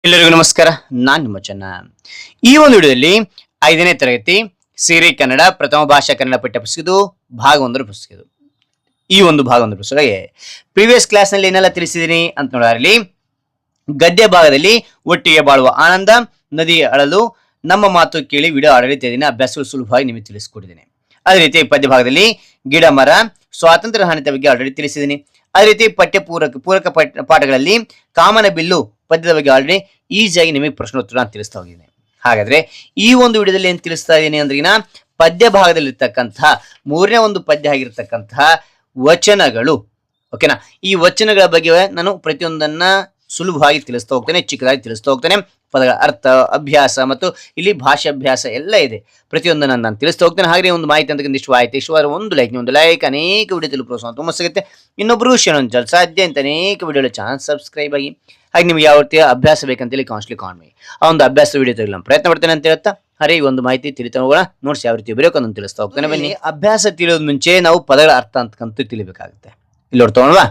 ಎಲ್ಲರಿಗೂ ನಮಸ್ಕಾರ. ನಾನು ನಿಮ್ಮ ಚೆನ್ನ. ಈ ಒಂದು ವಿಡಿಯೋದಲ್ಲಿ 5ನೇ ತರಗತಿ ಸಿರಿ ಕನ್ನಡ ಪ್ರಥಮ ಭಾಷಾ ಕನ್ನಡ ಪಠ್ಯ ಪುಸ್ತಕದ್ದು ಭಾಗ 1 ಪುಸ್ತಕ. ಈ ಒಂದು ಭಾಗ 1 ಪುಸ್ತಕಕ್ಕೆ ಪ್ರೀವಿಯಸ್ ಕ್ಲಾಸ್ ನಲ್ಲಿ ಏನೆಲ್ಲ ತಿಳಿಸಿದೀನಿ ಅಂತ ನೋಡಾರಲ್ಲಿ ಗದ್ಯ ಭಾಗದಲ್ಲಿ ಒಟ್ಟಿಗೆ ಬಾಳುವ ಆನಂದ, ನದಿ ಅಳಲು, ನಮ್ಮ ಮಾತು ಕೇಳಿ ವಿಡಿಯೋ ಆಡಳಿತ ಅಭ್ಯಾಸಗಳು ಸುಲಭವಾಗಿ ನಿಮಗೆ ತಿಳಿಸಿಕೊಟ್ಟಿದ್ದೇನೆ. ಅದೇ ರೀತಿ ಪದ್ಯ ಭಾಗದಲ್ಲಿ ಗಿಡ ಮರ, ಸ್ವಾತಂತ್ರ್ಯ ಹಾನಿತ ಬಗ್ಗೆ ಆಲ್ರೆಡಿ ತಿಳಿಸಿದ್ದೀನಿ. ಅದೇ ರೀತಿ ಪೂರಕ ಪಾಠಗಳಲ್ಲಿ ಕಾಮನ ಬಿಲ್ಲು ಪದ್ಯದ ಬಗ್ಗೆ ಆಲ್ರೆಡಿ ಈಸಿಯಾಗಿ ನಿಮಗೆ ಪ್ರಶ್ನೋತ್ತರ ಅಂತ ತಿಳಿಸ್ತಾ ಹೋಗಿದ್ದೀನಿ. ಹಾಗಾದ್ರೆ ಈ ಒಂದು ವಿಡಿಯೋದಲ್ಲಿ ಏನ್ ತಿಳಿಸ್ತಾ ಇದ್ದೀನಿ ಅಂದ್ರಿನ ಪದ್ಯ ಭಾಗದಲ್ಲಿರ್ತಕ್ಕಂತಹ 3ನೇ ಒಂದು ಪದ್ಯ ಆಗಿರ್ತಕ್ಕಂತಹ ವಚನಗಳು. ಓಕೆನಾ, ಈ ವಚನಗಳ ಬಗ್ಗೆ ನಾನು ಪ್ರತಿಯೊಂದನ್ನ ಸುಲಭವಾಗಿ ತಿಳಿಸ್ತಾ ಹೋಗ್ತೇನೆ, ಚಿಕ್ಕದಾಗಿ ತಿಳಿಸ್ತಾ ಹೋಗ್ತೇನೆ. ಪದಗಳ ಅರ್ಥ, ಅಭ್ಯಾಸ ಮತ್ತು ಇಲ್ಲಿ ಭಾಷಾಭ್ಯಾಸ ಎಲ್ಲ ಇದೆ. ಪ್ರತಿಯೊಂದನ್ನು ನಾನು ತಿಳಿಸ್ತಾ ಹೋಗ್ತೇನೆ. ಹಾಗೆ ಒಂದು ಮಾಹಿತಿ ಅಂತ ಇಷ್ಟವಾದ್ರೆ ಒಂದು ಲೈಕ್ ಅನೇಕ ವಿಡಿಯೋ ಪ್ರೋತ್ಸಾಹ ತುಂಬ ಸಿಗುತ್ತೆ. ಇನ್ನೊಬ್ರು ಶೇರ್ ಸಾಧ್ಯ ಅಂತ ಅನೇಕ ವಿಡಿಯೋ ಚಾನಲ್ ಸಬ್ಸ್ಕ್ರೈಬ್ ಆಗಿ. ಹಾಗೆ ನಿಮ್ಗೆ ಯಾವ ರೀತಿಯ ಅಭ್ಯಾಸ ಬೇಕಂತೇಳಿ ಕಾನ್ಸ್ಟ್ಲಿ ಕಾಲ್ ಮಾಡಿ ಆ ಒಂದು ಅಭ್ಯಾಸ ವಿಡಿಯೋ ತೆಗೆಲ್ಲ ಪ್ರಯತ್ನ ಪಡ್ತೇನೆ ಅಂತ ಹೇಳ್ತಾ ಹರೇ ಈ ಒಂದು ಮಾಹಿತಿ ತಿಳಿತಾ ಹೋಗೋಣ. ನೋಟ್ಸ್ ಯಾವ ರೀತಿ ಬರೆಯೋಕೆ ಅದನ್ನು ತಿಳಿಸ್ತಾ ಹೋಗ್ತೇನೆ. ಬನ್ನಿ, ಅಭ್ಯಾಸ ತಿಳಿಯೋದ್ ಮುಂಚೆ ನಾವು ಪದಗಳ ಅರ್ಥ ಅಂತಕ್ಕಂತೂ ತಿಳಿಬೇಕಾಗುತ್ತೆ. ಇಲ್ಲಿ ನೋಡ್ತೋಣವಾ.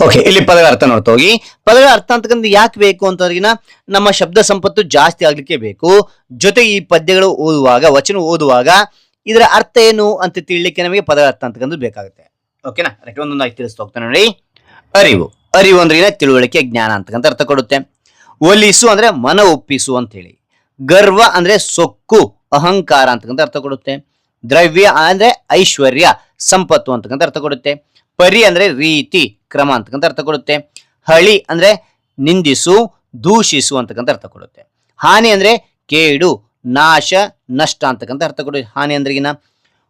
ಓಕೆ, ಇಲ್ಲಿ ಪದಗಳ ಅರ್ಥ ನೋಡ್ತಾ ಹೋಗಿ. ಪದಗಳ ಅರ್ಥ ಅಂತಕ್ಕಂಥ ಯಾಕೆ ಬೇಕು ಅಂತಂದ್ರಿನ ನಮ್ಮ ಶಬ್ದ ಸಂಪತ್ತು ಜಾಸ್ತಿ ಆಗ್ಲಿಕ್ಕೆ ಬೇಕು. ಜೊತೆಗೆ ಈ ಪದ್ಯಗಳು ಓದುವಾಗ, ವಚನ ಓದುವಾಗ ಇದರ ಅರ್ಥ ಏನು ಅಂತ ತಿಳಿಲಿಕ್ಕೆ ನಮಗೆ ಪದಗಳ ಅರ್ಥ ಅಂತಕ್ಕಂಥ ಬೇಕಾಗುತ್ತೆ. ಓಕೆನಾ, ಒಂದೊಂದಾಗಿ ತಿಳಿಸ್ತಾ ಹೋಗ್ತಾನೆ ನೋಡಿ. ಅರಿವು ಅಂದ್ರೆ ತಿಳುವಳಿಕೆ, ಜ್ಞಾನ ಅಂತಕ್ಕಂಥ ಅರ್ಥ ಕೊಡುತ್ತೆ. ಒಲಿಸು ಅಂದ್ರೆ ಮನ ಒಪ್ಪಿಸು ಅಂತ ಹೇಳಿ. ಗರ್ವ ಅಂದ್ರೆ ಸೊಕ್ಕು, ಅಹಂಕಾರ ಅಂತಕ್ಕಂಥ ಅರ್ಥ ಕೊಡುತ್ತೆ. ದ್ರವ್ಯ ಅಂದ್ರೆ ಐಶ್ವರ್ಯ, ಸಂಪತ್ತು ಅಂತಕ್ಕಂಥ ಅರ್ಥ ಕೊಡುತ್ತೆ. ಪರಿ ಅಂದ್ರೆ ರೀತಿ, ಕ್ರಮ ಅಂತಕ್ಕಂಥ ಅರ್ಥ ಕೊಡುತ್ತೆ. ಹಳಿ ಅಂದ್ರೆ ನಿಂದಿಸು, ದೂಷಿಸು ಅಂತಕ್ಕಂಥ ಅರ್ಥ ಕೊಡುತ್ತೆ. ಹಾನಿ ಅಂದ್ರೆ ಕೇಡು, ನಾಶ, ನಷ್ಟ ಅಂತಕ್ಕಂಥ ಅರ್ಥ ಕೊಡುತ್ತೆ. ಹಾನಿ ಅಂದ್ರೆಗಿನ.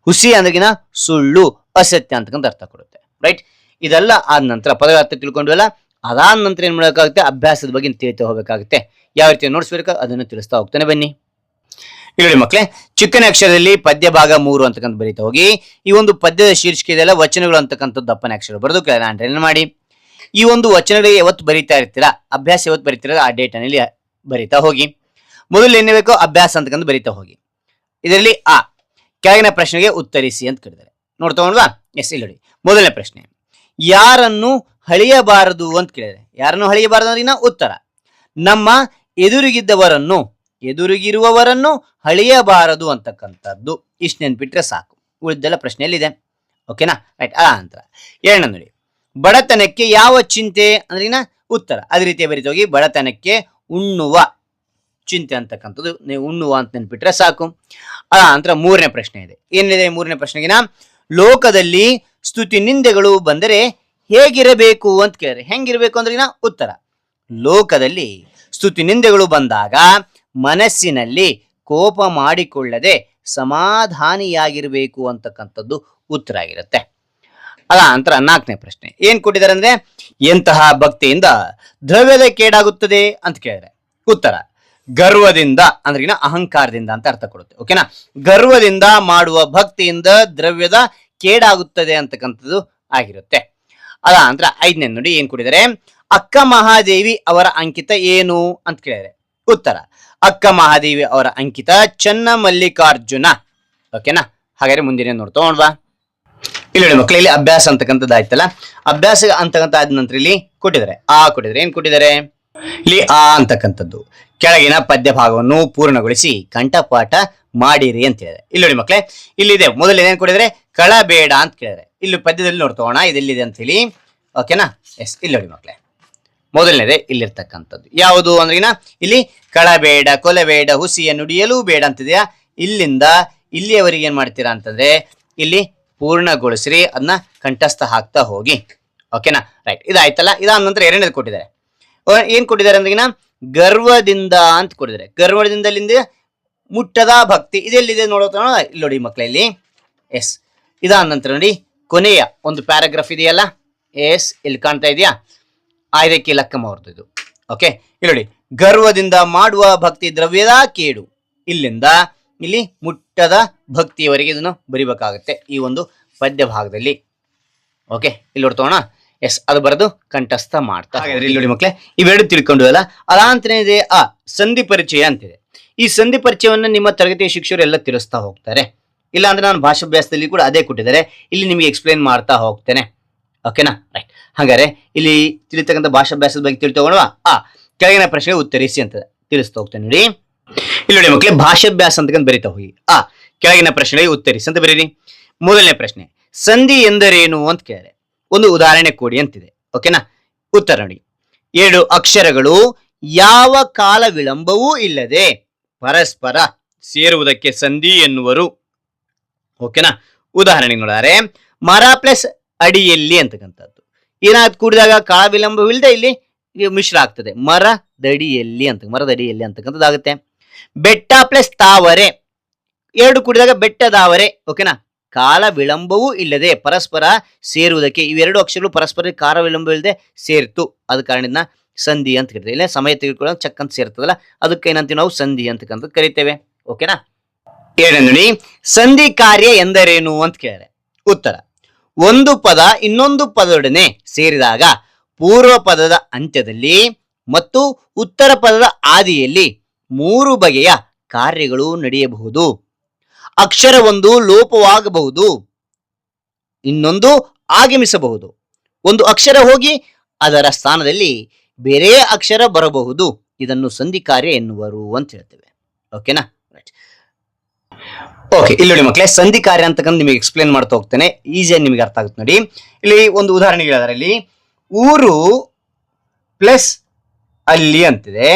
ಹುಸಿ ಅಂದ್ರೆಗಿನ ಸುಳ್ಳು, ಅಸತ್ಯ ಅಂತಕ್ಕಂಥ ಅರ್ಥ ಕೊಡುತ್ತೆ. ರೈಟ್, ಇದೆಲ್ಲ ಆದ ನಂತರ ಪದಗಳ ಅರ್ಥ ತಿಳ್ಕೊಂಡ್ವಲ್ಲ, ಅದಾದ ನಂತರ ಏನ್ ಮಾಡಬೇಕಾಗುತ್ತೆ, ಅಭ್ಯಾಸದ ಬಗ್ಗೆ ತಿಳಿತಾ ಹೋಗಬೇಕಾಗುತ್ತೆ. ಯಾವ ರೀತಿ ನೋಡ್ಸ್ಬೇಕು ಅದನ್ನು ತಿಳಿಸ್ತಾ ಹೋಗ್ತಾನೆ. ಬನ್ನಿ ಇಲ್ಲಿ ಮಕ್ಕಳೇ, ಚಿಕ್ಕನ ಅಕ್ಷರದಲ್ಲಿ ಪದ್ಯ ಭಾಗ 3 ಅಂತಕ್ಕಂಥ ಬರೀತಾ ಹೋಗಿ. ಈ ಒಂದು ಪದ್ಯದ ಶೀರ್ಷಿಕೆ ಇದೆಲ್ಲ ವಚನಗಳು ಅಂತಕ್ಕಂಥದ್ದು ದಪ್ಪನ ಅಕ್ಷರ ಬರೆದು ಅಂಡರ್ಲೈನ್ ಮಾಡಿ. ಈ ಒಂದು ವಚನಗಳಿಗೆ ಯಾವತ್ತು ಬರೀತಾ ಇರ್ತೀರಾ, ಅಭ್ಯಾಸ ಯಾವತ್ತು ಬರೀತೀರ ಆ ಡೇಟ್ ನಲ್ಲಿ ಬರೀತಾ ಹೋಗಿ. ಮೊದಲು ಏನೇ ಬೇಕೋ ಅಭ್ಯಾಸ ಅಂತಕ್ಕಂಥ ಬರೀತಾ ಹೋಗಿ. ಇದರಲ್ಲಿ ಕೆಳಗಿನ ಪ್ರಶ್ನೆಗೆ ಉತ್ತರಿಸಿ ಅಂತ ಕೇಳಿದ್ದಾರೆ. ನೋಡ್ತಾ ಹೋಗೋಣವಾ. ಎಸ್, ಇಲ್ಲಿ ನೋಡಿ ಮೊದಲನೇ ಪ್ರಶ್ನೆ, ಯಾರನ್ನು ಹಳಿಯಬಾರದು ಅಂತ ಕೇಳಿದರೆ. ಯಾರನ್ನು ಹಳಿಯಬಾರದು ಅಂದ್ರೆ ಉತ್ತರ, ನಮ್ಮ ಎದುರಿಗಿರುವವರನ್ನು ಹಳಿಯಬಾರದು ಅಂತಕ್ಕಂಥದ್ದು. ಇಷ್ಟು ನೆನ್ಪಿಟ್ರೆ ಸಾಕು, ಉಳಿದೆಲ್ಲ ಪ್ರಶ್ನೆಯಲ್ಲಿದೆ. ಓಕೆನಾ, ರೈಟ್. ನಂತರ ಎರಡನೇ ನೋಡಿ, ಬಡತನಕ್ಕೆ ಯಾವ ಚಿಂತೆ ಅಂದ್ರಿನ ಉತ್ತರ. ಅದೇ ರೀತಿ ಬರೀತ ಹೋಗಿ, ಬಡತನಕ್ಕೆ ಉಣ್ಣುವ ಚಿಂತೆ ಅಂತಕ್ಕಂಥದ್ದು. ನೀವು ಉಣ್ಣುವ ಅಂತ ನೆನ್ಪಿಟ್ರೆ ಸಾಕು. ನಂತರ ಮೂರನೇ ಪ್ರಶ್ನೆ ಇದೆ. ಏನಿದೆ ಮೂರನೇ ಪ್ರಶ್ನೆಗಿನ, ಲೋಕದಲ್ಲಿ ಸ್ತುತಿ ನಿಂದೆಗಳು ಬಂದರೆ ಹೇಗಿರಬೇಕು ಅಂತ ಕೇಳಿದ್ರೆ. ಹೆಂಗಿರ್ಬೇಕು ಅಂದ್ರಿನ ಉತ್ತರ, ಲೋಕದಲ್ಲಿ ಸ್ತುತಿ ನಿಂದೆಗಳು ಬಂದಾಗ ಮನಸ್ಸಿನಲ್ಲಿ ಕೋಪ ಮಾಡಿಕೊಳ್ಳದೆ ಸಮಾಧಾನಿಯಾಗಿರ್ಬೇಕು ಅಂತಕ್ಕಂಥದ್ದು ಉತ್ತರ ಆಗಿರುತ್ತೆ. ನಂತರ ನಾಲ್ಕನೇ ಪ್ರಶ್ನೆ ಏನ್ ಕೊಟ್ಟಿದ್ದಾರೆ ಅಂದ್ರೆ, ಎಂತಹ ಭಕ್ತಿಯಿಂದ ದ್ರವ್ಯದ ಕೇಡಾಗುತ್ತದೆ ಅಂತ ಕೇಳಿದ್ರೆ. ಉತ್ತರ, ಗರ್ವದಿಂದ ಅಂದ್ರಿನ ಅಹಂಕಾರದಿಂದ ಅಂತ ಅರ್ಥ ಕೊಡುತ್ತೆ. ಓಕೆನಾ, ಗರ್ವದಿಂದ ಮಾಡುವ ಭಕ್ತಿಯಿಂದ ದ್ರವ್ಯದ ಕೇಡಾಗುತ್ತದೆ ಅಂತಕ್ಕಂಥದ್ದು ಆಗಿರುತ್ತೆ. ನಂತರ ಐದನೇ ನೋಡಿ ಏನ್ ಕೊಟ್ಟಿದ್ದಾರೆ, ಅಕ್ಕ ಮಹಾದೇವಿ ಅವರ ಅಂಕಿತ ಏನು ಅಂತ ಕೇಳಿದರೆ. ಉತ್ತರ, ಅಕ್ಕ ಮಹಾದೇವಿ ಅವರ ಅಂಕಿತ ಚನ್ನ ಮಲ್ಲಿಕಾರ್ಜುನ. ಓಕೆನಾ, ಹಾಗಾದ್ರೆ ಮುಂದಿನ ನೋಡ್ತಾ ಹೋಗೋಣ. ಇಲ್ಲಿ ನೋಡಿ ಮಕ್ಕಳು, ಇಲ್ಲಿ ಅಭ್ಯಾಸ ಅಂತಕ್ಕಂಥದ್ದು ಆಯ್ತಲ್ಲ. ಅಭ್ಯಾಸ ಅಂತಕ್ಕಂಥ ಆದ ನಂತರ ಇಲ್ಲಿ ಕೊಟ್ಟಿದ್ದಾರೆ ಕೊಟ್ಟಿದ್ದಾರೆ. ಏನ್ ಕೊಟ್ಟಿದ್ದಾರೆ ಇಲ್ಲಿ ಅಂತಕ್ಕಂಥದ್ದು, ಕೆಳಗಿನ ಪದ್ಯ ಭಾಗವನ್ನು ಪೂರ್ಣಗೊಳಿಸಿ ಕಂಠಪಾಠ ಮಾಡಿರಿ ಅಂತ ಹೇಳಿದ್ರೆ. ಇಲ್ಲಿ ನೋಡಿ ಮಕ್ಕಳೇ, ಇಲ್ಲಿದೆ ಮೊದಲು ಏನೇನು ಕೊಟ್ಟಿದ್ದಾರೆ, ಕಳಬೇಡ ಅಂತ ಕೇಳಿದ್ರೆ. ಇಲ್ಲಿ ಪದ್ಯದಲ್ಲಿ ನೋಡ್ತೋಣ ಇದೆಲ್ಲಿದೆ ಅಂತ ಹೇಳಿ. ಓಕೆನಾ, ಎಸ್, ಇಲ್ಲಿ ನೋಡಿ ಮಕ್ಕಳೇ, ಮೊದಲನೇದೇ ಇಲ್ಲಿರ್ತಕ್ಕಂಥದ್ದು ಯಾವುದು ಅಂದ್ರಿನ, ಇಲ್ಲಿ ಕಳಬೇಡ, ಕೊಲಬೇಡ, ಹುಸಿಯ ನುಡಿಯಲು ಬೇಡ ಅಂತಿದೆಯಾ. ಇಲ್ಲಿಂದ ಇಲ್ಲಿಯವರೆಗೆ ಏನ್ ಮಾಡ್ತೀರಾ ಅಂತಂದ್ರೆ ಇಲ್ಲಿ ಪೂರ್ಣಗೊಳಿಸ್ರಿ, ಅದನ್ನ ಕಂಠಸ್ಥ ಹಾಕ್ತಾ ಹೋಗಿ. ಓಕೆನಾ, ರೈಟ್. ಇದಾಯ್ತಲ್ಲ. ಇದಾದ ನಂತರ ಎರಡನೇದು ಕೊಟ್ಟಿದ್ದಾರೆ. ಏನ್ ಕೊಟ್ಟಿದ್ದಾರೆ ಅಂದ್ರಿನ, ಗರ್ವದಿಂದ ಅಂತ ಕೊಟ್ಟಿದ್ದಾರೆ. ಗರ್ವದಿಂದ ಅಲ್ಲಿಂದ ಮುಟ್ಟದ ಭಕ್ತಿ ಇದೆಲ್ಲಿದೆ ನೋಡೋಣ. ಇಲ್ಲಿ ನೋಡಿ ಮಕ್ಕಳಲ್ಲಿ. ಎಸ್, ಇದಾದ ನಂತರ ನೋಡಿ ಕೊನೆಯ ಒಂದು ಪ್ಯಾರಾಗ್ರಾಫ್ ಇದೆಯಲ್ಲ. ಎಸ್, ಇಲ್ಲಿ ಕಾಣ್ತಾ ಇದೆಯಾ, ಆಯ್ದಕ್ಕೆ ಲಕ್ಕಮ್ಮ ಹೊರತು ಇದು. ಓಕೆ, ಇಲ್ಲಿ ನೋಡಿ, ಗರ್ವದಿಂದ ಮಾಡುವ ಭಕ್ತಿ ದ್ರವ್ಯದ ಕೇಡು. ಇಲ್ಲಿಂದ ಇಲ್ಲಿ ಮುಟ್ಟದ ಭಕ್ತಿಯವರೆಗೆ ಇದನ್ನು ಬರಿಬೇಕಾಗುತ್ತೆ ಈ ಒಂದು ಪದ್ಯ ಭಾಗದಲ್ಲಿ. ಓಕೆ, ಇಲ್ಲಿ ನೋಡ್ತೋಣ. ಎಸ್, ಅದು ಬರೆದು ಕಂಠಸ್ಥ ಮಾಡ್ತಾ. ಹಾಗಾದ್ರೆ ಇಲ್ಲಿ ನೋಡಿ ಮಕ್ಕಳೇ, ಇವೆರಡು ತಿಳ್ಕೊಂಡು ಅಲ್ಲ. ಅದಾಂತನೇ ಇದೆ ಸಂಧಿ ಪರಿಚಯ ಅಂತಿದೆ. ಈ ಸಂಧಿ ಪರಿಚಯವನ್ನು ನಿಮ್ಮ ತರಗತಿಯ ಶಿಕ್ಷಕರು ಎಲ್ಲ ತಿಳಿಸ್ತಾ ಹೋಗ್ತಾರೆ. ಇಲ್ಲ ಅಂದ್ರೆ ನಾನು ಭಾಷಾಭ್ಯಾಸದಲ್ಲಿ ಕೂಡ ಅದೇ ಕೊಟ್ಟಿದ್ದಾರೆ, ಇಲ್ಲಿ ನಿಮಗೆ ಎಕ್ಸ್ಪ್ಲೈನ್ ಮಾಡ್ತಾ ಹೋಗ್ತೇನೆ. ಓಕೆನಾ, ರೈಟ್. ಹಾಗಾದ್ರೆ ಇಲ್ಲಿ ತಿಳಿತಕ್ಕಂಥ ಭಾಷಾಭ್ಯಾಸದ ಬಗ್ಗೆ ತಿಳ್ತೋಗೋಣವಾ. ಕೆಳಗಿನ ಪ್ರಶ್ನೆಗೆ ಉತ್ತರಿಸಿ ಅಂತ ತಿಳಿಸ್ತಾ ಹೋಗ್ತೇನೆ ನೋಡಿ. ಇಲ್ಲಿ ನೋಡಿ ಮಕ್ಕಳೇ, ಭಾಷಾಭ್ಯಾಸ ಅಂತ ಬರಿತಾ ಹೋಗಿ. ಕೆಳಗಿನ ಪ್ರಶ್ನೆಗೆ ಉತ್ತರಿಸಿ ಅಂತ ಬರೀರಿ. ಮೊದಲನೇ ಪ್ರಶ್ನೆ, ಸಂಧಿ ಎಂದರೇನು ಅಂತ ಕೇಳಿದೆ. ಒಂದು ಉದಾಹರಣೆ ಕೊಡಿ ಅಂತಿದೆ. ಓಕೆನಾ? ಉತ್ತರ ನೋಡಿ. 7 ಅಕ್ಷರಗಳು ಯಾವ ಕಾಲ ವಿಳಂಬವೂ ಇಲ್ಲದೆ ಪರಸ್ಪರ ಸೇರುವುದಕ್ಕೆ ಸಂಧಿ ಎನ್ನುವರು. ಓಕೆನಾ? ಉದಾಹರಣೆಗೆ ನೋಡಿದರೆ ಮರ ಪ್ಲಸ್ ಅಡಿಯಲ್ಲಿ ಅಂತಕ್ಕಂಥದ್ದು ಏನಾದ್ರು ಕೂಡಿದಾಗ ಕಾಲ ವಿಳಂಬವಿಲ್ಲದೆ ಇಲ್ಲಿ ಮಿಶ್ರ ಆಗ್ತದೆ. ಮರದಡಿಯಲ್ಲಿ ಅಂತಕ್ಕಂಥದ್ದಾಗುತ್ತೆ. ಬೆಟ್ಟ ಪ್ಲಸ್ ತಾವರೆ, 2 ಕೂಡಿದಾಗ ಬೆಟ್ಟದಾವರೆ. ಓಕೆನಾ? ಕಾಲ ವಿಳಂಬವೂ ಇಲ್ಲದೆ ಪರಸ್ಪರ ಸೇರುವುದಕ್ಕೆ ಇವೆರಡು ಅಕ್ಷರಗಳು ಪರಸ್ಪರ ಕಾಲ ವಿಳಂಬವಿಲ್ಲದೆ ಸೇರ್ತು, ಅದ ಕಾರಣದಿಂದ ಸಂಧಿ ಅಂತ ಕರಿತೇವೆ. ಇಲ್ಲ ಸಮಯ ತೆಗೆದುಕೊಳ್ಳೋ ಚಕ್ ಅಂತ ಸೇರ್ತದಲ್ಲ, ಅದಕ್ಕೆ ಏನಂತೀವಿ ನಾವು ಸಂಧಿ ಅಂತಕ್ಕಂಥ ಕರಿತೇವೆ. ಓಕೆನಾ? ನೋಡಿ, ಸಂಧಿ ಕಾರ್ಯ ಎಂದರೇನು ಅಂತ ಕೇಳಿದ್ರೆ ಉತ್ತರ, ಒಂದು ಪದ ಇನ್ನೊಂದು ಪದದೊಡನೆ ಸೇರಿದಾಗ ಪೂರ್ವ ಪದದ ಅಂತ್ಯದಲ್ಲಿ ಮತ್ತು ಉತ್ತರ ಪದದ ಆದಿಯಲ್ಲಿ 3 ಬಗೆಯ ಕಾರ್ಯಗಳು ನಡೆಯಬಹುದು. ಅಕ್ಷರ ಒಂದು ಲೋಪವಾಗಬಹುದು, ಇನ್ನೊಂದು ಆಗಮಿಸಬಹುದು, ಒಂದು ಅಕ್ಷರ ಹೋಗಿ ಅದರ ಸ್ಥಾನದಲ್ಲಿ ಬೇರೆ ಅಕ್ಷರ ಬರಬಹುದು. ಇದನ್ನು ಸಂಧಿ ಕಾರ್ಯ ಎನ್ನುವರು ಅಂತ ಹೇಳ್ತೇವೆ. ಓಕೆನಾ? ಓಕೆ, ಇಲ್ಲಿ ನೋಡಿ ಮಕ್ಕಳೇ, ಸಂಧಿ ಕಾರ್ಯ ಅಂತಕ್ಕಂಥ ನಿಮಗೆ ಎಕ್ಸ್ಪ್ಲೇನ್ ಮಾಡ್ತಾ ಹೋಗ್ತೇನೆ, ಈಸಿಯಾಗಿ ನಿಮಗೆ ಅರ್ಥ ಆಗುತ್ತೆ ನೋಡಿ. ಇಲ್ಲಿ ಒಂದು ಉದಾಹರಣೆ ಹೇಳಿದ್ರೆ, ಇಲ್ಲಿ ಊರು ಪ್ಲಸ್ ಅಲ್ಲಿ ಅಂತಿದೆ.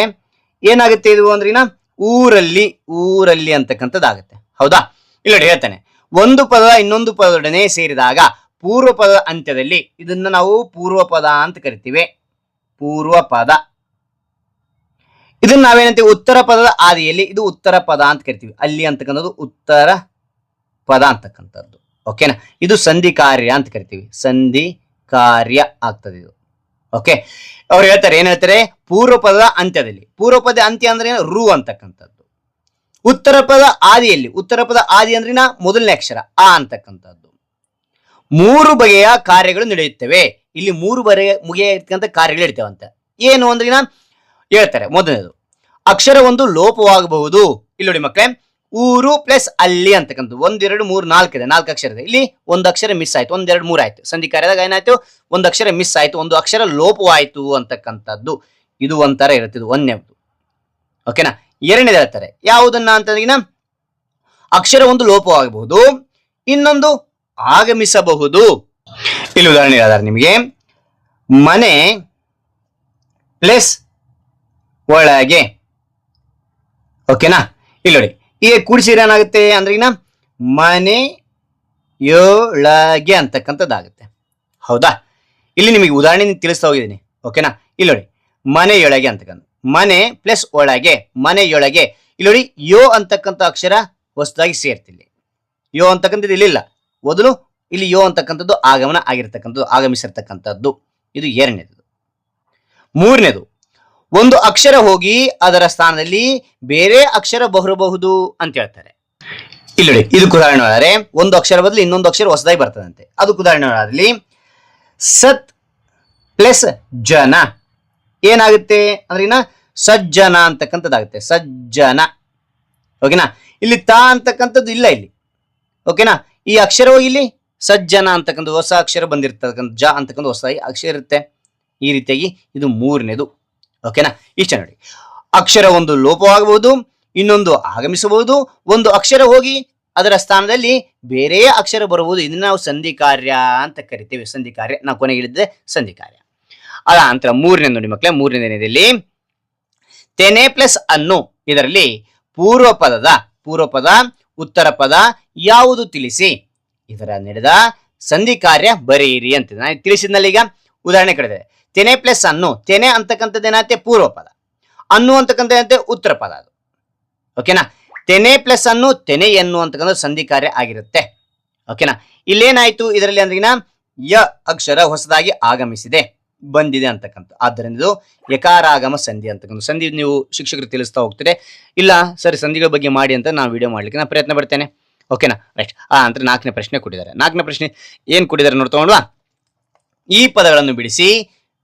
ಏನಾಗುತ್ತೆ ಇದು ಅಂದ್ರಿನ ಊರಲ್ಲಿ ಅಂತಕ್ಕಂಥದ್ದಾಗುತ್ತೆ. ಹೌದಾ? ಇಲ್ಲಿ ನೋಡಿ ಹೇಳ್ತಾನೆ, ಒಂದು ಪದ ಇನ್ನೊಂದು ಪದದೊಡನೆ ಸೇರಿದಾಗ ಪೂರ್ವ ಪದದ ಅಂತ್ಯದಲ್ಲಿ, ಇದನ್ನ ನಾವು ಪೂರ್ವ ಪದ ಅಂತ ಕರಿತೀವಿ. ಪೂರ್ವ ಪದ. ಇದನ್ನ ನಾವೇನಂತೀವಿ ಉತ್ತರ ಪದದ ಆದಿಯಲ್ಲಿ, ಇದು ಉತ್ತರ ಪದ ಅಂತ ಕರಿತೀವಿ. ಅಲ್ಲಿ ಅಂತಕ್ಕಂಥದ್ದು ಉತ್ತರ ಪದ ಅಂತಕ್ಕಂಥದ್ದು. ಓಕೆನಾ? ಇದು ಸಂಧಿ ಕಾರ್ಯ ಅಂತ ಕರಿತೀವಿ. ಸಂಧಿ ಕಾರ್ಯ ಆಗ್ತದೆ ಇದು. ಓಕೆ, ಅವ್ರು ಹೇಳ್ತಾರೆ, ಏನ್ ಹೇಳ್ತಾರೆ, ಪೂರ್ವ ಪದದ ಅಂತ್ಯದಲ್ಲಿ. ಪೂರ್ವ ಪದ ಅಂತ್ಯ ಅಂದ್ರೆ ರು ಅಂತಕ್ಕಂಥದ್ದು. ಉತ್ತರ ಪದ ಆದಿಯಲ್ಲಿ, ಉತ್ತರ ಪದ ಆದಿ ಅಂದ್ರಿನ ಮೊದಲನೇ ಅಕ್ಷರ ಆ ಅಂತಕ್ಕಂಥದ್ದು. 3 ಬಗೆಯ ಕಾರ್ಯಗಳು ನಡೆಯುತ್ತವೆ. ಇಲ್ಲಿ 3 ಬಗೆಯ ಕಾರ್ಯಗಳು ಇರ್ತೇವಂತೆ. ಏನು ಅಂದ್ರಿನ ಹೇಳ್ತಾರೆ. ಮೊದಲನೇದು, ಅಕ್ಷರ ಒಂದು ಲೋಪವಾಗಬಹುದು. ಇಲ್ಲಿ ನೋಡಿ ಮಕ್ಕಳೇ, ಊರು ಪ್ಲಸ್ ಅಲ್ಲಿ ಅಂತಕ್ಕಂಥ 1 2 3 4 ಇದೆ, 4 ಅಕ್ಷರ ಇದೆ. ಇಲ್ಲಿ ಒಂದು ಅಕ್ಷರ ಮಿಸ್ ಆಯ್ತು, 1 2 3 ಆಯ್ತು. ಸಂಧಿ ಕಾರ್ಯದಾಗ ಏನಾಯ್ತು, ಒಂದು ಅಕ್ಷರ ಮಿಸ್ ಆಯ್ತು, ಒಂದು ಅಕ್ಷರ ಲೋಪವಾಯ್ತು ಅಂತಕ್ಕಂಥದ್ದು. ಇದು ಒಂಥರ ಇರುತ್ತೆ, ಇದು ಒಂದನೇದು. ಓಕೆನಾ? ಎರಡನೇದು ಹೇಳ್ತಾರೆ, ಯಾವುದನ್ನ ಅಂತಂದ್ರೆ ಅಕ್ಷರ ಒಂದು ಲೋಪವಾಗಬಹುದು, ಇನ್ನೊಂದು ಆಗಮಿಸಬಹುದು. ಇಲ್ಲಿ ಉದಾಹರಣೆ ಹೇಳಿದಾರೆ ನಿಮಗೆ, ಮನೆ ಪ್ಲಸ್ ಒಳಗೆ. ಓಕೆನಾ? ಇಲ್ಲಿ ನೋಡಿ, ಈಗ ಕೂಡಿಸಿದ್ರೆ ಏನಾಗುತ್ತೆ ಅಂದ್ರೆ ಮನೆಯೊಳಗೆ ಅಂತಕ್ಕಂಥದ್ದಾಗುತ್ತೆ. ಹೌದಾ? ಇಲ್ಲಿ ನಿಮಗೆ ಉದಾಹರಣೆ ತಿಳಿಸ್ತಾ ಹೋಗಿದ್ದೀನಿ. ಓಕೆನಾ? ಇಲ್ಲಿ ನೋಡಿ, ಮನೆಯೊಳಗೆ ಅಂತಕ್ಕಂಥ, ಮನೆ ಪ್ಲಸ್ ಒಳಗೆ, ಮನೆಯೊಳಗೆ. ಇಲ್ಲಿ ನೋಡಿ, ಯೋ ಅಂತಕ್ಕಂಥ ಅಕ್ಷರ ಹೊಸದಾಗಿ ಸೇರ್ತಿಲ್ಲಿ. ಯೋ ಅಂತಕ್ಕಂಥದ್ದು ಇಲ್ಲಿಲ್ಲ, ಮೊದಲು ಇಲ್ಲಿ ಯೋ ಅಂತಕ್ಕಂಥದ್ದು ಆಗಮನ ಆಗಿರ್ತಕ್ಕಂಥದ್ದು, ಆಗಮಿಸಿರ್ತಕ್ಕಂಥದ್ದು. ಇದು ಎರಡನೇದು. ಮೂರನೇದು, ಒಂದು ಅಕ್ಷರ ಹೋಗಿ ಅದರ ಸ್ಥಾನದಲ್ಲಿ ಬೇರೆ ಅಕ್ಷರ ಬರಬಹುದು ಅಂತ ಹೇಳ್ತಾರೆ. ಇಲ್ಲಿ ನೋಡಿ, ಇದಕ್ಕೆ ಉದಾಹರಣೆ ಹೇಳಿದ್ರೆ, ಒಂದು ಅಕ್ಷರ ಬದಲು ಇನ್ನೊಂದು ಅಕ್ಷರ ಹೊಸದಾಗಿ ಬರ್ತದಂತೆ. ಅದಕ್ಕೆ ಉದಾಹರಣೆ ಹೇಳೋದ್ರಲ್ಲಿ ಸತ್ ಪ್ಲಸ್ ಜನ ಏನಾಗುತ್ತೆ ಅಂದ್ರೆ ಸಜ್ಜನ ಅಂತಕ್ಕಂಥದ್ದಾಗುತ್ತೆ. ಸಜ್ಜನ. ಓಕೆನಾ? ಇಲ್ಲಿ ತಾ ಅಂತಕ್ಕಂಥದ್ದು ಇಲ್ಲ ಇಲ್ಲಿ. ಓಕೆನಾ? ಈ ಅಕ್ಷರ ಹೋಗಿ ಇಲ್ಲಿ ಸಜ್ಜನ ಅಂತಕ್ಕಂಥ ಹೊಸ ಅಕ್ಷರ ಬಂದಿರ್ತಕ್ಕಂಥ ಜ ಅಂತಕ್ಕಂಥ ಹೊಸದಾಗಿ ಅಕ್ಷರ ಇರುತ್ತೆ. ಈ ರೀತಿಯಾಗಿ ಇದು ಮೂರನೇದು. ಓಕೆನಾ? ಇಷ್ಟ ನೋಡಿ, ಅಕ್ಷರ ಒಂದು ಲೋಪವಾಗಬಹುದು, ಇನ್ನೊಂದು ಆಗಮಿಸಬಹುದು, ಒಂದು ಅಕ್ಷರ ಹೋಗಿ ಅದರ ಸ್ಥಾನದಲ್ಲಿ ಬೇರೆ ಅಕ್ಷರ ಬರಬಹುದು. ಇದನ್ನ ನಾವು ಸಂಧಿ ಕಾರ್ಯ ಅಂತ ಕರಿತೇವೆ. ಸಂಧಿ ಕಾರ್ಯ ನಾವು ಕೊನೆಗೆ ಹೇಳಿದ್ದೆ ಸಂಧಿ ಕಾರ್ಯ. ಅದ ನಂತರ ಮೂರನೇ ನೋಡಿ ಮಕ್ಕಳೇ, ಮೂರನೇದಲ್ಲಿ ತೆನೆ ಪ್ಲಸ್ ಅನ್ನು. ಇದರಲ್ಲಿ ಪೂರ್ವ ಪದ ಉತ್ತರ ಪದ ಯಾವುದು ತಿಳಿಸಿ. ಇದರ ನಡೆದ ಸಂಧಿ ಕಾರ್ಯ ಬರೆಯಿರಿ ಅಂತ ನಾನು ತಿಳಿಸಿದ್ನಲ್ಲಿ. ಈಗ ಉದಾಹರಣೆ ಕಡಿದೆ, ತೆನೆ ಪ್ಲಸ್ ಅನ್ನು. ತೆನೆ ಅಂತಕ್ಕಂಥದ್ದು ಏನಾಗುತ್ತೆ, ಪೂರ್ವ ಪದ. ಅನ್ನು ಅಂತಕ್ಕಂಥ ಏನಂತೆ, ಉತ್ತರ ಪದ ಅದು. ಓಕೆನಾ? ತೆನೆ ಪ್ಲಸ್ ಅನ್ನು, ತೆನೆಯನ್ನು ಅಂತಕ್ಕಂಥ ಸಂಧಿ ಕಾರ್ಯ ಆಗಿರುತ್ತೆ. ಓಕೆನಾ? ಇಲ್ಲೇನಾಯ್ತು ಇದರಲ್ಲಿ ಅಂದ್ರಿನ ಯ ಅಕ್ಷರ ಹೊಸದಾಗಿ ಆಗಮಿಸಿದೆ, ಬಂದಿದೆ ಅಂತಕ್ಕಂಥ. ಆದ್ದರಿಂದ ಇದು ಯಕಾರಾಗಮ ಸಂಧಿ ಅಂತಕ್ಕಂಥ ಸಂಧಿ ನೀವು ಶಿಕ್ಷಕರು ತಿಳಿಸ್ತಾ ಹೋಗ್ತೀರಿ. ಇಲ್ಲ ಸರಿ, ಸಂಧಿಗಳ ಬಗ್ಗೆ ಮಾಡಿ ಅಂತ ನಾನು ವಿಡಿಯೋ ಮಾಡ್ಲಿಕ್ಕೆ ನಾನು ಪ್ರಯತ್ನ ಪಡ್ತೇನೆ. ಓಕೆನಾ? ರೈಟ್. ಅಂತ 4ನೇ ಪ್ರಶ್ನೆ ಕೊಟ್ಟಿದ್ದಾರೆ. 4ನೇ ಪ್ರಶ್ನೆ ಏನ್ ಕೊಟ್ಟಿದ್ದಾರೆ ನೋಡ್ತಗೊಂಡ್ವಾ. ಈ ಪದಗಳನ್ನು ಬಿಡಿಸಿ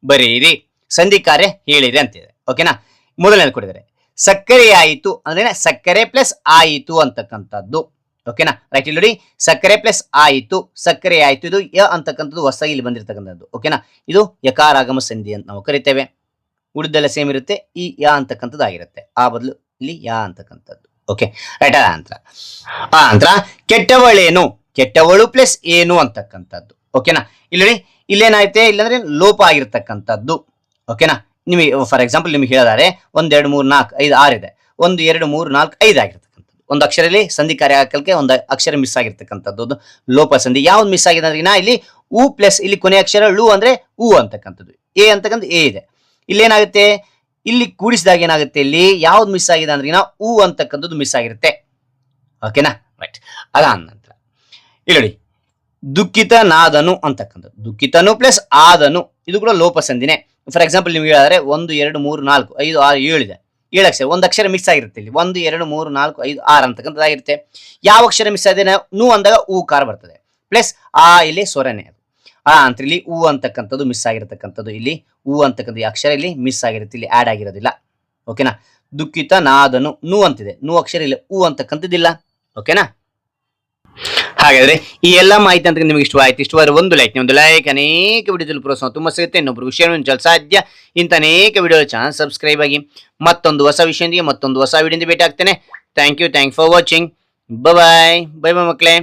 ಬರೆಯಿರಿ, ಸಂಧಿ ಕಾರ್ಯ ಹೇಳಿರಿ ಅಂತಿದೆ. ಓಕೆನಾ? ಮೊದಲನೇದು ಕೊಟ್ಟಿದ್ದಾರೆ, ಸಕ್ಕರೆ ಆಯಿತು ಅಂದ್ರೆ ಸಕ್ಕರೆ ಪ್ಲಸ್ ಆಯಿತು ಅಂತಕ್ಕಂಥದ್ದು. ಓಕೆನಾ? ರೈಟ್. ಇಲ್ಲಿ ನೋಡಿ, ಸಕ್ಕರೆ ಪ್ಲಸ್ ಆಯಿತು, ಸಕ್ಕರೆ ಆಯಿತು. ಇದು ಯ ಅಂತಕ್ಕಂಥದ್ದು ಹೊಸದಾಗಿ ಇಲ್ಲಿ ಬಂದಿರತಕ್ಕಂಥದ್ದು. ಓಕೆನಾ? ಇದು ಯಕಾರಾಗಮ ಸಂಧಿ ಅಂತ ನಾವು ಕರಿತೇವೆ. ಉಳಿದೆಲ್ಲ ಸೇಮ್ ಇರುತ್ತೆ. ಈ ಯಾ ಅಂತಕ್ಕಂಥದ್ದು ಆಗಿರುತ್ತೆ. ಆ ಬದಲು ಇಲ್ಲಿ ಯಾ ಅಂತಕ್ಕಂಥದ್ದು. Okay, right. ಆ ನಂತರ ಕೆಟ್ಟವಳೇನು, ಕೆಟ್ಟವಳು ಪ್ಲಸ್ ಏನು ಅಂತಕ್ಕಂಥದ್ದು. ಓಕೆನಾ, ಇಲ್ಲಿ ಇಲ್ಲೇನಾಯ್ತೆ, ಇಲ್ಲಾಂದ್ರೆ ಲೋಪ ಆಗಿರ್ತಕ್ಕಂಥದ್ದು. ಓಕೆನಾ, ನಿಮಗೆ ಫಾರ್ ಎಕ್ಸಾಂಪಲ್ ನಿಮ್ಗೆ ಹೇಳಿದಾರೆ 1 2 3 4 5 6 ಇದೆ. 1 2 3 4 5 ಆಗಿರ್ತಕ್ಕಂಥದ್ದು. ಒಂದು ಅಕ್ಷರಲ್ಲಿ ಸಂಧಿ ಕಾರ್ಯ ಹಾಕಲಿಕ್ಕೆ ಒಂದು ಅಕ್ಷರ ಮಿಸ್ ಆಗಿರ್ತಕ್ಕಂಥದ್ದು ಲೋಪ ಸಂಧಿ. ಯಾವ್ದು ಮಿಸ್ ಆಗಿದೆ ಅಂದ್ರೆ ಇಲ್ಲಿ ಉ ಪ್ಲಸ್ ಇಲ್ಲಿ ಕೊನೆ ಅಕ್ಷರ ಳು ಅಂದ್ರೆ ಉ ಅಂತಕ್ಕಂಥದ್ದು. ಎ ಅಂತಕ್ಕಂಥ ಎ ಇದೆ. ಇಲ್ಲೇನಾಗುತ್ತೆ, ಇಲ್ಲಿ ಕೂಡಿಸಿದಾಗ ಏನಾಗುತ್ತೆ, ಇಲ್ಲಿ ಯಾವ್ದು ಮಿಸ್ ಆಗಿದೆ ಅಂದ್ರೆ ಉ ಅಂತಕ್ಕಂಥದ್ದು ಮಿಸ್ ಆಗಿರುತ್ತೆ. ಓಕೆನಾ, ರೈಟ್. ಅದಾದ ನಂತರ ಇಲ್ಲಿ ನೋಡಿ ದುಃಖಿತನಾದನು ಅಂತಕ್ಕಂಥದ್ದು. ದುಃಖಿತನು ಪ್ಲಸ್ ಆದನು, ಇದು ಕೂಡ ಲೋಪ ಸಂಧಿನೇ. ಫಾರ್ ಎಕ್ಸಾಂಪಲ್ ನಿಮ್ಗೆ ಹೇಳಿದ್ರೆ 1 2 3 4 5 6 7 ಇದೆ. 7 ಅಕ್ಷರ, ಒಂದು ಅಕ್ಷರ ಮಿಸ್ ಆಗಿರುತ್ತೆ ಇಲ್ಲಿ. 1 2 3 4 5 6 ಅಂತಕ್ಕಂಥದ್ದಾಗಿರುತ್ತೆ. ಯಾವ ಅಕ್ಷರ ಮಿಸ್ ಆಗಿದೆ, ನು ಅಂದಾಗ ಉ ಕಾರ ಬರ್ತದೆ ಪ್ಲಸ್ ಆ ಇಲ್ಲಿ ಸ್ವರನೇ ಅದು. ಅಂತ ಇಲ್ಲಿ ಉ ಅಂತಕ್ಕಂಥದ್ದು ಮಿಸ್ ಆಗಿರತಕ್ಕಂಥದ್ದು. ಇಲ್ಲಿ ಉ ಅಂತಕ್ಕಂಥ ಅಕ್ಷರ ಇಲ್ಲಿ ಮಿಸ್ ಆಗಿರುತ್ತೆ, ಇಲ್ಲಿ ಆಡ್ ಆಗಿರೋದಿಲ್ಲ. ಓಕೆನಾ, ದುಃಖಿತನಾದನು ನು ಅಂತಿದೆ, ನು ಅಕ್ಷರ ಇಲ್ಲ, ಉ ಅಂತಕ್ಕಂಥದ್ದಿಲ್ಲ. ಓಕೆನಾ, ಹಾಗಾದ್ರೆ ಈ ಎಲ್ಲ ಮಾಹಿತಿ ಅಂತ ನಿಮಗೆ ಇಷ್ಟವಾದ್ರೆ ಒಂದು ಲೈಕ್ ಅನೇಕ ವಿಡಿಯೋದಲ್ಲಿ ಪ್ರೋತ್ಸಾಹ ತುಂಬಾ ಸಿಗುತ್ತೆ. ಇನ್ನೊಬ್ರು ವಿಷಯ ಸಾಧ್ಯ ಇಂಥ ಅನೇಕ ವಿಡಿಯೋ ಚಾನಲ್ ಸಬ್ಸ್ಕ್ರೈಬ್ ಆಗಿ. ಮತ್ತೊಂದು ಹೊಸ ವಿಷಯದೊಂದಿಗೆ ಮತ್ತೊಂದು ಹೊಸ ವಿಡಿಯೋದಿಂದ ಭೇಟಿ ಆಗ್ತೇನೆ. Thank you for watching. Bye ಮಕ್ಕಳೇ.